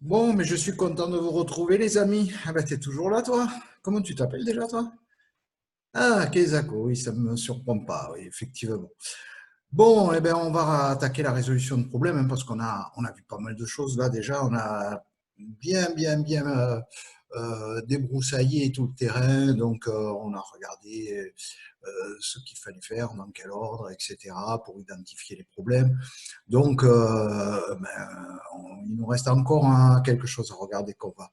Bon, mais je suis content de vous retrouver, les amis. Ah ben, t'es toujours là, toi? Comment tu t'appelles déjà, toi? Ah, Keizako, oui, ça ne me surprend pas, oui, effectivement. Bon, eh ben, on va attaquer la résolution de problèmes, hein, parce qu'on a vu pas mal de choses là déjà. On a bien débroussaillé tout le terrain. Donc, on a regardé ce qu'il fallait faire, dans quel ordre, etc., pour identifier les problèmes. Donc, il nous reste encore quelque chose à regarder qu'on va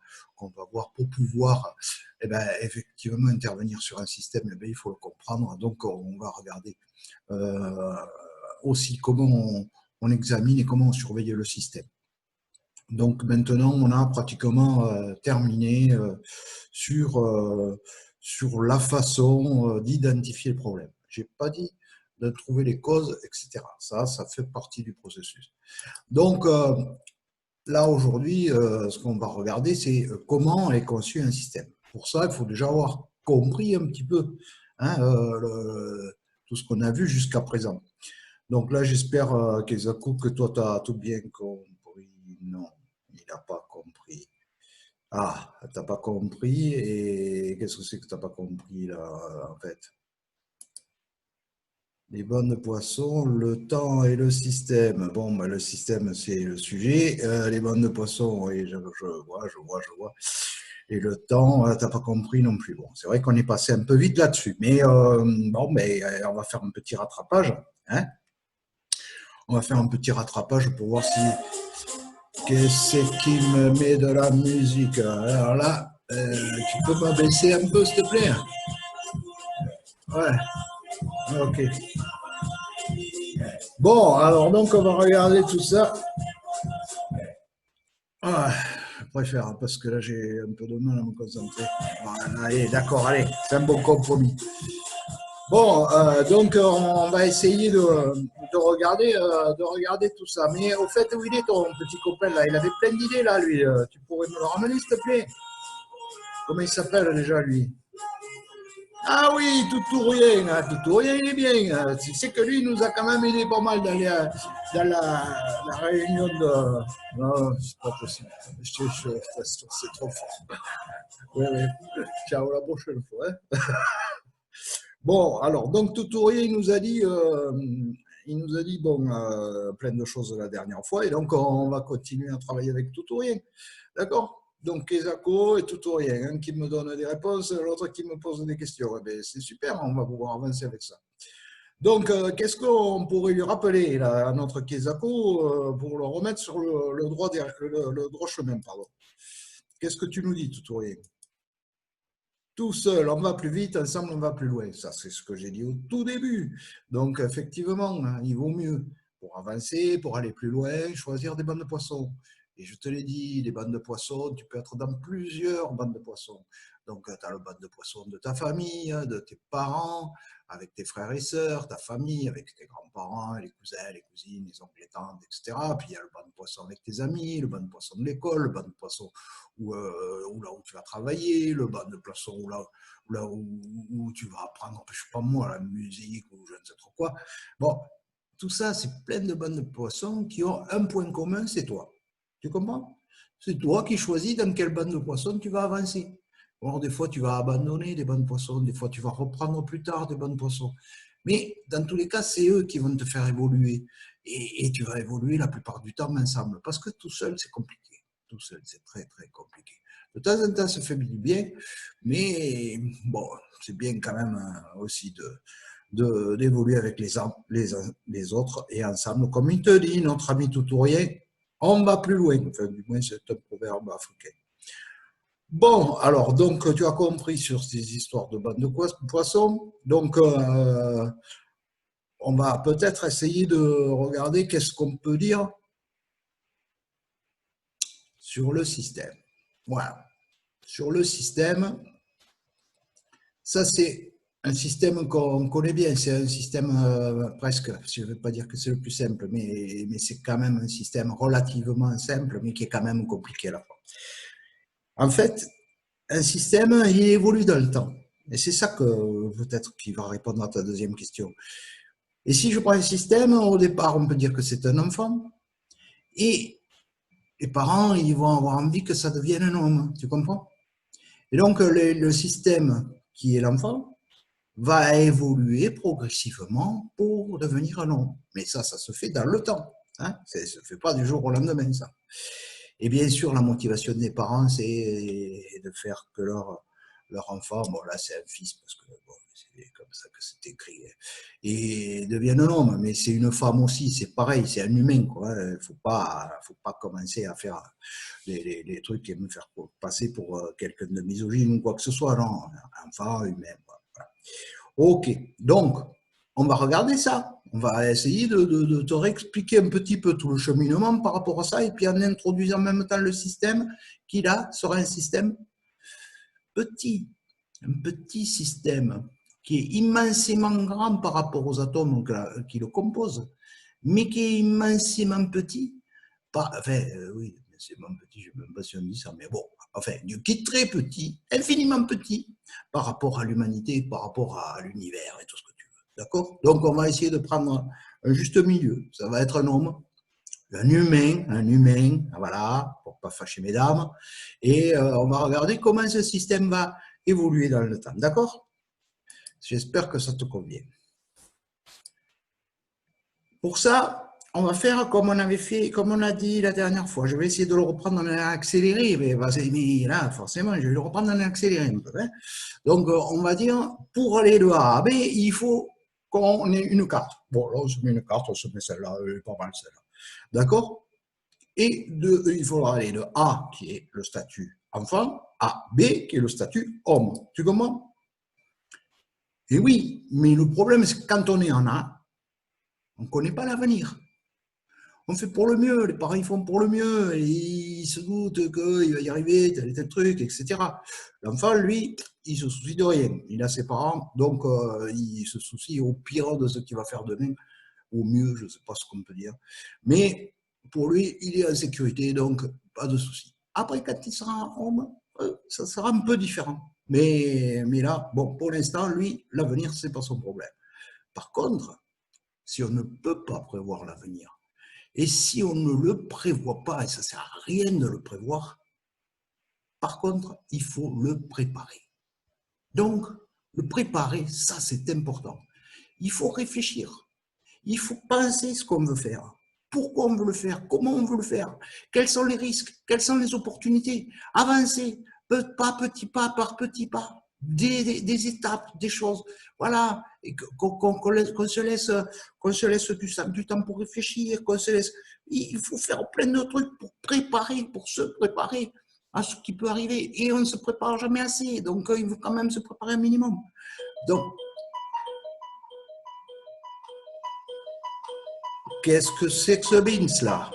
voir pour pouvoir effectivement intervenir sur un système. Il faut le comprendre. Donc, on va regarder euh, aussi comment on examine et comment on surveille le système. Donc maintenant, on a pratiquement terminé sur la façon d'identifier le problème. Je n'ai pas dit de trouver les causes, etc. Ça fait partie du processus. Donc là, aujourd'hui, ce qu'on va regarder, c'est comment est conçu un système. Pour ça, il faut déjà avoir compris un petit peu hein, tout ce qu'on a vu jusqu'à présent. Donc là, j'espère, Kezaku, que toi, tu as tout bien compris. Non, il n'a pas compris. Ah, tu n'as pas compris. Et qu'est-ce que c'est que tu n'as pas compris, là, en fait? Les bandes de poissons, le temps et le système. Bon, ben, le système, c'est le sujet. Les bandes de poissons, oui, je vois. Et le temps, tu n'as pas compris non plus. Bon, c'est vrai qu'on est passé un peu vite là-dessus. Mais bon, mais on va faire un petit rattrapage. Hein. On va faire un petit rattrapage pour voir si qu'est-ce qui me met de la musique. Alors là, tu peux m'abaisser un peu, s'il te plaît? Ouais, ok. Bon, alors donc on va regarder tout ça. Ah, je préfère parce que là j'ai un peu de mal à me concentrer. Voilà, allez, d'accord, allez, c'est un bon compromis. Bon, donc on va essayer de regarder tout ça. Mais au fait, où il est ton petit copain là? Il avait plein d'idées là, lui. Tu pourrais me le ramener, s'il te plaît? Comment il s'appelle déjà, lui? Ah oui, Toutourien, hein, Toutourien, il est bien. Tu sais que lui, il nous a quand même aidé pas mal dans la réunion de. Non, c'est pas possible. C'est trop fort. Oui, oui. Ciao, la prochaine fois. Hein. Bon, alors, donc Toutourien, il nous a dit bon, plein de choses la dernière fois, et donc on va continuer à travailler avec Toutourien. D'accord? Donc, Kesako et Toutourien, un qui me donne des réponses, l'autre qui me pose des questions. Eh bien, c'est super, on va pouvoir avancer avec ça. Donc, qu'est-ce qu'on pourrait lui rappeler là, à notre Kesako pour le remettre sur le droit chemin, pardon. Qu'est-ce que tu nous dis, Toutourien? Tout seul, on va plus vite, ensemble, on va plus loin. Ça, c'est ce que j'ai dit au tout début. Donc, effectivement, hein, il vaut mieux, pour avancer, pour aller plus loin, choisir des bandes de poissons. Et je te l'ai dit, les bandes de poissons, tu peux être dans plusieurs bandes de poissons. Donc, tu as le bande de poissons de ta famille, de tes parents, avec tes frères et sœurs, ta famille, avec tes grands-parents, les cousins, les cousines, les oncles, les tantes, etc. Puis il y a le bande de poissons avec tes amis, le bande de poissons de l'école, le bande de poissons ou là où tu vas travailler, le bas de poisson où tu vas apprendre, je sais pas moi, la musique ou je ne sais trop quoi. Bon, tout ça, c'est plein de bandes de poissons qui ont un point commun, c'est toi. Tu comprends? C'est toi qui choisis dans quelle bande de poissons tu vas avancer. Alors, des fois, tu vas abandonner des bandes de poissons, des fois, tu vas reprendre plus tard des bandes de poissons. Mais dans tous les cas, c'est eux qui vont te faire évoluer. Et tu vas évoluer la plupart du temps ensemble. Parce que tout seul, c'est compliqué. Tout seul, c'est très, très compliqué. De temps en temps, ça fait du bien, mais bon, c'est bien quand même aussi d'évoluer avec les autres et ensemble. Comme il te dit, notre ami Toutourien, on va plus loin. Enfin, du moins, c'est un proverbe africain. Bon, alors, donc, tu as compris sur ces histoires de bande de poissons. Donc, on va peut-être essayer de regarder qu'est-ce qu'on peut dire sur le système. Voilà. Sur le système, ça c'est un système qu'on connaît bien, c'est un système presque, je ne veux pas dire que c'est le plus simple, mais c'est quand même un système relativement simple, mais qui est quand même compliqué à la fois. En fait, un système, il évolue dans le temps. Et c'est ça que peut-être qui va répondre à ta deuxième question. Et si je prends un système, au départ, on peut dire que c'est un enfant, et les parents, ils vont avoir envie que ça devienne un homme, tu comprends? Et donc, le système qui est l'enfant va évoluer progressivement pour devenir un homme. Mais ça se fait dans le temps. Hein, ça ne se fait pas du jour au lendemain, ça. Et bien sûr, la motivation des parents, c'est de faire que leur enfant, bon là c'est un fils parce que bon, c'est comme ça que c'est écrit, et devienne un homme, mais c'est une femme aussi, c'est pareil, c'est un humain, quoi. Il ne faut pas commencer à faire les trucs et me faire passer pour quelqu'un de misogyne ou quoi que ce soit, non, enfant, humain, voilà. Ok, donc on va regarder ça. On va essayer de te réexpliquer un petit peu tout le cheminement par rapport à ça, et puis en introduisant en même temps le système qui, là, sera un système petit, un petit système qui est immensément grand par rapport aux atomes qui le composent, mais qui est immensément petit. Enfin, oui, immensément petit, je ne sais même pas si on dit ça, mais bon, enfin, qui est très petit, infiniment petit, par rapport à l'humanité, par rapport à l'univers et tout ce que tu veux. D'accord? Donc, on va essayer de prendre un juste milieu. Ça va être un homme, un humain, voilà, pour ne pas fâcher mesdames, et on va regarder comment ce système va évoluer dans le temps. D'accord? J'espère que ça te convient. Pour ça, on va faire comme on avait fait, comme on a dit la dernière fois. Je vais essayer de le reprendre en accéléré, mais là, forcément, je vais le reprendre en accéléré un peu. Hein. Donc, on va dire, pour aller de A à B, il faut qu'on ait une carte. Bon, là, on se met une carte, on se met celle-là, elle est pas mal celle-là. D'accord? Et il faudra aller de A, qui est le statut enfant, à B, qui est le statut homme. Tu comprends? Et oui, mais le problème, c'est que quand on est en A, on ne connaît pas l'avenir. On fait pour le mieux, les parents ils font pour le mieux, et ils se doutent qu'il va y arriver, tel et tel truc, etc. L'enfant, lui, il se soucie de rien. Il a ses parents, donc il se soucie au pire de ce qu'il va faire demain, au mieux, je ne sais pas ce qu'on peut dire. Mais pour lui, il est en sécurité, donc pas de souci. Après, quand il sera homme, ça sera un peu différent. Mais là, bon, pour l'instant, lui, l'avenir, ce n'est pas son problème. Par contre, si on ne peut pas prévoir l'avenir, et si on ne le prévoit pas, et ça ne sert à rien de le prévoir, par contre, il faut le préparer. Donc, le préparer, ça c'est important. Il faut réfléchir. Il faut penser ce qu'on veut faire. Pourquoi on veut le faire? Comment on veut le faire? Quels sont les risques? Quelles sont les opportunités? Avancer, pas petit pas par petit pas. Des étapes, des choses, voilà, qu'on se laisse du temps pour réfléchir, il faut faire plein de trucs pour se préparer à ce qui peut arriver, et on ne se prépare jamais assez, donc il faut quand même se préparer un minimum. Donc, qu'est-ce que c'est que ce BINS là?